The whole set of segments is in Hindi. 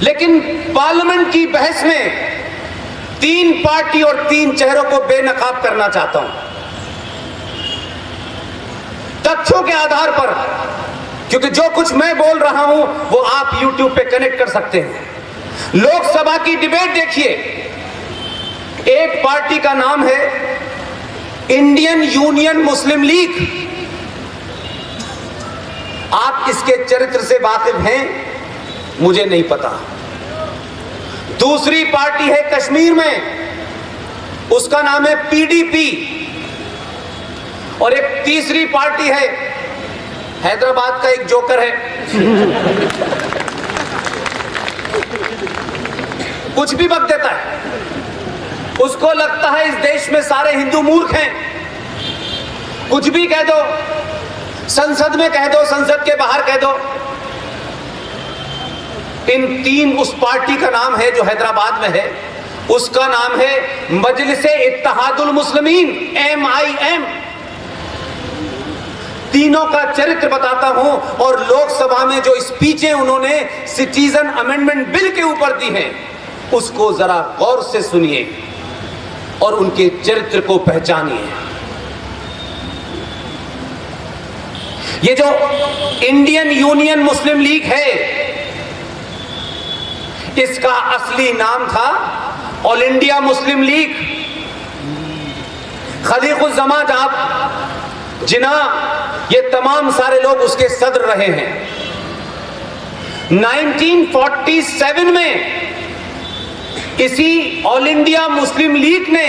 लेकिन पार्लियामेंट की बहस में 3 पार्टी और 3 चेहरों को बेनकाब करना चाहता हूं तथ्यों के आधार पर, क्योंकि जो कुछ मैं बोल रहा हूं वो आप YouTube पे कनेक्ट कर सकते हैं। लोकसभा की डिबेट देखिए, एक पार्टी का नाम है इंडियन यूनियन मुस्लिम लीग। आप इसके चरित्र से वाकिफ हैं? मुझे नहीं पता। दूसरी पार्टी है कश्मीर में, उसका नाम है PDP। और एक तीसरी पार्टी है, हैदराबाद का एक जोकर है, कुछ भी बक देता है। उसको लगता है इस देश में सारे हिंदू मूर्ख हैं, कुछ भी कह दो, संसद में कह दो, संसद के बाहर कह दो। इन 3 उस पार्टी का नाम है जो हैदराबाद में है, उसका नाम है मजलिसे इत्तेहादुल मुस्लिमीन, MIM। तीनों का चरित्र बताता हूं और लोकसभा में जो स्पीचें उन्होंने सिटीजन अमेंडमेंट बिल के ऊपर दी हैं उसको जरा गौर से सुनिए और उनके चरित्र को पहचानिए। ये जो इंडियन यूनियन मुस्लिम लीग है, इसका असली नाम था ऑल इंडिया मुस्लिम लीग। खलीकुज़्ज़मान आप जिना, ये तमाम सारे लोग उसके सदर रहे हैं। 1947 में इसी ऑल इंडिया मुस्लिम लीग ने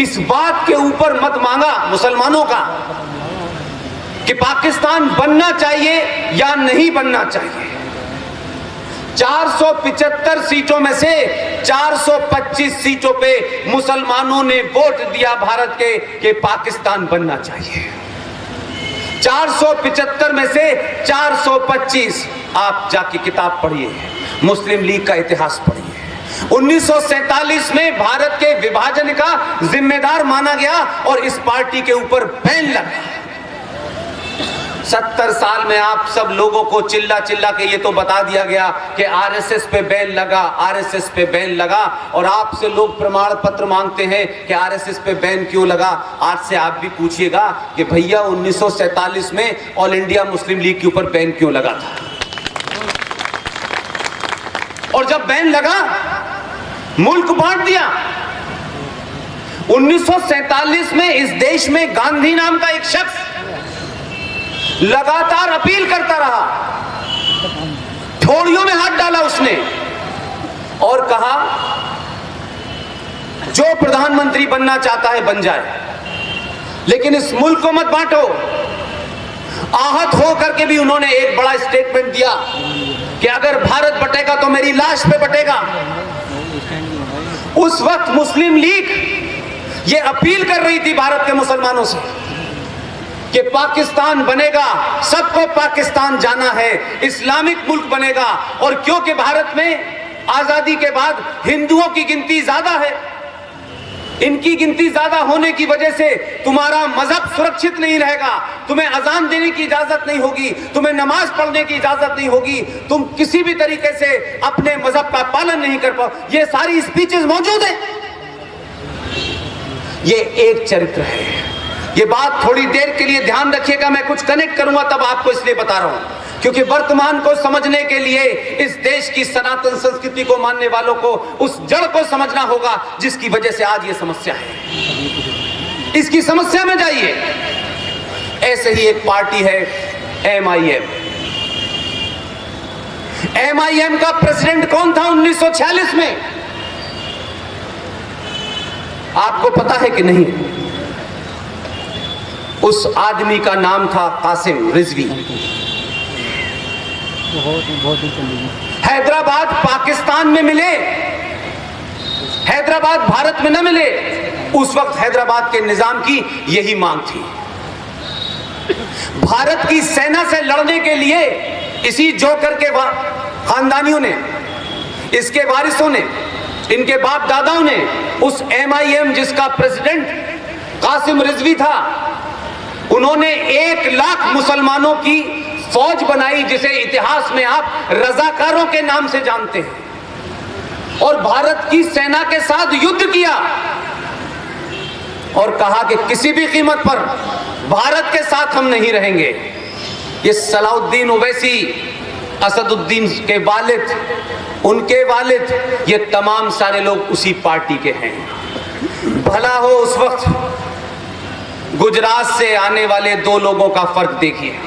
इस बात के ऊपर मत मांगा मुसलमानों का कि पाकिस्तान बनना चाहिए या नहीं बनना चाहिए। 475 सीटों में से 425 सीटों पे मुसलमानों ने वोट दिया भारत के कि पाकिस्तान बनना चाहिए। 475 में से 425, आप जाके किताब पढ़िए, मुस्लिम लीग का इतिहास पढ़िए। 1947 में भारत के विभाजन का जिम्मेदार माना गया और इस पार्टी के ऊपर बैन लगा। 70 साल में आप सब लोगों को चिल्ला चिल्ला के ये तो बता दिया गया कि RSS पे बैन लगा, RSS पे बैन लगा, और आपसे लोग प्रमाण पत्र मांगते हैं कि RSS पे बैन क्यों लगा। आज से आप भी पूछिएगा कि भैया 1947 में ऑल इंडिया मुस्लिम लीग के ऊपर बैन क्यों लगा था। और जब बैन लगा, मुल्क बांट दिया। 1947 में इस देश में गांधी नाम का एक शख्स लगातार अपील करता रहा, ठोड़ियों में हाथ डाला उसने और कहा जो प्रधानमंत्री बनना चाहता है बन जाए, लेकिन इस मुल्क को मत बांटो। आहत होकर के भी उन्होंने एक बड़ा स्टेटमेंट दिया कि अगर भारत बटेगा तो मेरी लाश पे बटेगा। उस वक्त मुस्लिम लीग ये अपील कर रही थी भारत के मुसलमानों से कि पाकिस्तान बनेगा, सबको पाकिस्तान जाना है, इस्लामिक मुल्क बनेगा। और क्योंकि भारत में आजादी के बाद हिंदुओं की गिनती ज्यादा है, इनकी गिनती ज्यादा होने की वजह से तुम्हारा मजहब सुरक्षित नहीं रहेगा, तुम्हें अजान देने की इजाजत नहीं होगी, तुम्हें नमाज पढ़ने की इजाजत नहीं होगी, तुम किसी भी तरीके से अपने मजहब का पालन नहीं कर पाओ। ये सारी स्पीचेस मौजूद है। ये एक चरित्र है। ये बात थोड़ी देर के लिए ध्यान रखिएगा, मैं कुछ कनेक्ट करूंगा तब आपको इसलिए बता रहा हूं, क्योंकि वर्तमान को समझने के लिए इस देश की सनातन संस्कृति को मानने वालों को उस जड़ को of होगा जिसकी वजह से आज ये समस्या है। इसकी समस्या में जाइए। ऐसे ही एक पार्टी है MIM। MIM का प्रेसिडेंट कौन था 1946 में? आपको पता है कि नहीं? उस आदमी का नाम था कासिम रिजवी। हैदराबाद पाकिस्तान में मिले, हैदराबाद भारत में न मिले, उस वक्त हैदराबाद के निजाम की यही मांग थी। भारत की सेना से लड़ने के लिए इसी जोकर के खानदानियों ने, इसके वारिसों ने, इनके बाप दादाओं ने उस MIM जिसका प्रेसिडेंट कासिम रिजवी था, उन्होंने 1 लाख मुसलमानों की फौज बनाई जिसे इतिहास में आप रजाकारों के नाम से जानते हैं, और भारत की सेना के साथ युद्ध किया और कहा कि किसी भी कीमत पर भारत के साथ हम नहीं रहेंगे। ये सलाउद्दीन ओवैसी, असदुद्दीन के वालिद, उनके वालिद, ये तमाम सारे लोग उसी पार्टी के हैं। भला हो उस वक्त गुजरात से आने वाले दो लोगों का फर्क देखिए।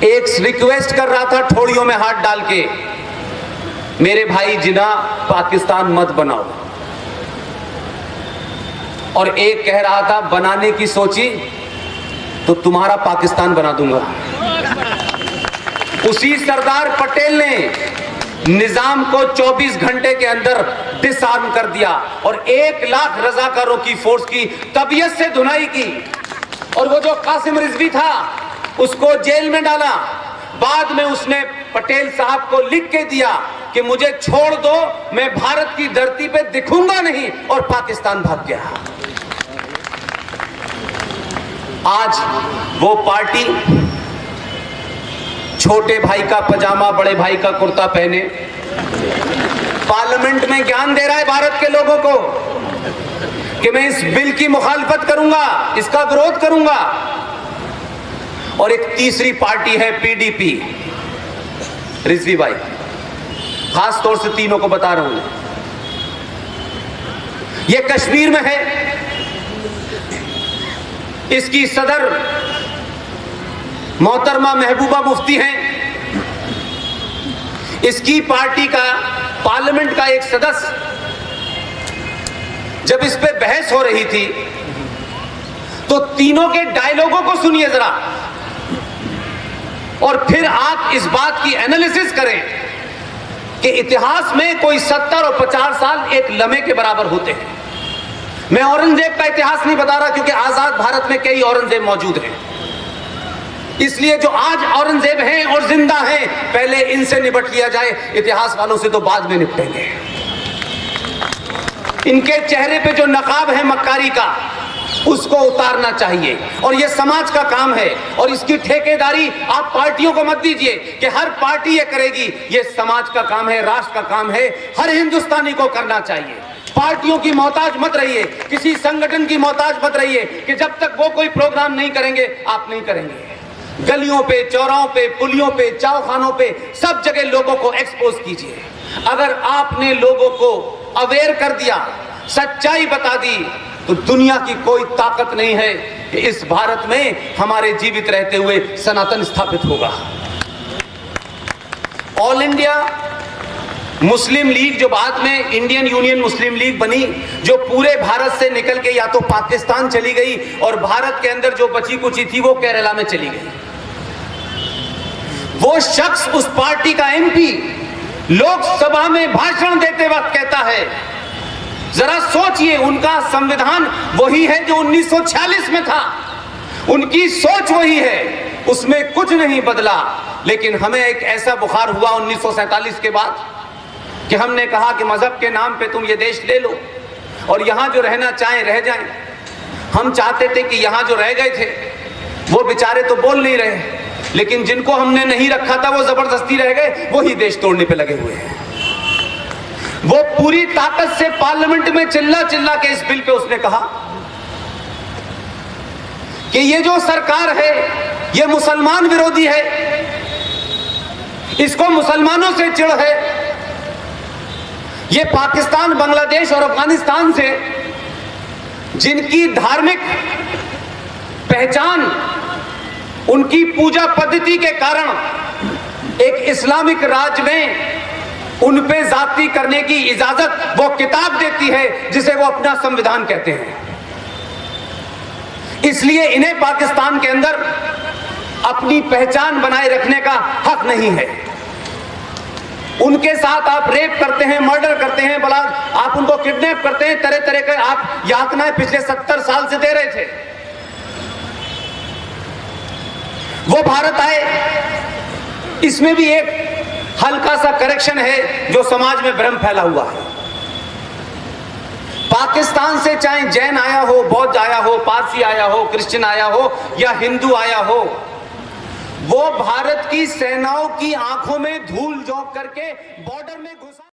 एक रिक्वेस्ट कर रहा था ठोड़ियों में हाथ डाल के, मेरे भाई जिना पाकिस्तान मत बनाओ, और एक कह रहा था बनाने की सोची तो तुम्हारा पाकिस्तान बना दूंगा। उसी सरदार पटेल ने निजाम को 24 घंटे के अंदर डिसआर्म कर दिया और 1 लाख रजाकारों की फोर्स की तबीयत से धुनाई की, और वो जो कासिम रिजवी था उसको जेल में डाला। बाद में उसने पटेल साहब को लिख के दिया कि मुझे छोड़ दो, मैं भारत की धरती पे दिखूंगा नहीं, और पाकिस्तान भाग गया। आज वो पार्टी छोटे भाई का पजामा बड़े भाई का कुर्ता पहने पार्लियामेंट में ज्ञान दे रहा है भारत के लोगों को कि मैं इस बिल की मुखालफत करूंगा, इसका विरोध करूंगा। और एक तीसरी पार्टी है पीडीपी, रिजवी भाई, खास तौर से तीनों को बता रहा हूं, ये कश्मीर में है, इसकी सदर मोहतरमा महबूबा मुफ्ती हैं, इसकी पार्टी का पार्लियामेंट का एक सदस्य जब इस पे बहस हो रही थी तो तीनों के डायलॉगों को सुनिए जरा, और फिर आप इस बात की एनालिसिस करें कि इतिहास में कोई 70 और 50 साल एक लम्हे के बराबर होते हैं। मैं औरंगजेब का इतिहास नहीं बता रहा क्योंकि आजाद भारत में कई औरंगजेब मौजूद हैं, इसलिए जो आज औरंगजेब हैं और जिंदा हैं पहले इनसे निपट लिया जाए, इतिहास वालों से तो बाद में निपटेंगे। इनके चेहरे पे जो नकाब है मक्कारी का, उसको उतारना चाहिए, और यह समाज का काम है, और इसकी ठेकेदारी आप पार्टियों को मत दीजिए कि हर पार्टी ये करेगी। यह समाज का काम है, राष्ट्र का काम है, हर हिंदुस्तानी को करना चाहिए। पार्टियों की मोहताज मत रहिए, किसी संगठन की मोहताज मत रहिए कि जब तक वो कोई प्रोग्राम नहीं करेंगे आप नहीं करेंगे। गलियों पे, चौराहों पे, पुलियों पे, चावखानों पे, सब जगह लोगों को एक्सपोज कीजिए। अगर आपने लोगों को अवेयर कर दिया, सच्चाई बता दी, तो दुनिया की कोई ताकत नहीं है कि इस भारत में हमारे जीवित रहते हुए सनातन स्थापित होगा। ऑल इंडिया मुस्लिम लीग जो बाद में इंडियन यूनियन मुस्लिम लीग बनी, जो पूरे भारत से निकल के या तो पाकिस्तान चली गई और भारत के अंदर जो बची कुची थी वो केरला में चली गई। वो शख्स, उस पार्टी का एमपी लोकसभा में भाषण देते वक्त कहता है, जरा सोचिए, उनका संविधान वही है जो 1946 में था, उनकी सोच वही है, उसमें कुछ नहीं बदला। लेकिन हमें एक ऐसा बुखार हुआ 1947 के बाद कि हमने कहा कि मजहब के नाम पे तुम ये देश ले लो और यहां जो रहना चाहें रह जाएं। हम चाहते थे कि यहां जो रह गए थे वो बेचारे तो बोल नहीं रहे, लेकिन जिनको हमने नहीं रखा था वो जबरदस्ती रह गए, वही देश तोड़ने पे लगे हुए हैं। वो पूरी ताकत से पार्लियामेंट में चिल्ला चिल्ला के इस बिल पे उसने कहा कि ये जो सरकार है ये मुसलमान विरोधी है, इसको मुसलमानों से चिढ़ है, ये पाकिस्तान, बांग्लादेश और अफगानिस्तान से जिनकी धार्मिक पहचान, उनकी पूजा पद्धति के कारण एक इस्लामिक राज्य में उन पे जाती करने की इजाजत वो किताब देती है जिसे वो अपना संविधान कहते हैं। इसलिए इन्हें पाकिस्तान के अंदर अपनी पहचान बनाए रखने का हक नहीं है। उनके साथ आप रेप करते हैं, मर्डर करते हैं, बला आप उनको किडनैप करते हैं, तरह तरह के आप यातनाएं पिछले 70 साल से दे रहे थे। वो भारत आए, इसमें भी एक हल्का सा करेक्शन है जो समाज में भ्रम फैला हुआ है। पाकिस्तान से चाहे जैन आया हो, बौद्ध आया हो, पारसी आया हो, क्रिश्चियन आया हो या हिंदू आया हो, वो भारत की सेनाओं की आंखों में धूल झोंक करके बॉर्डर में घुसा।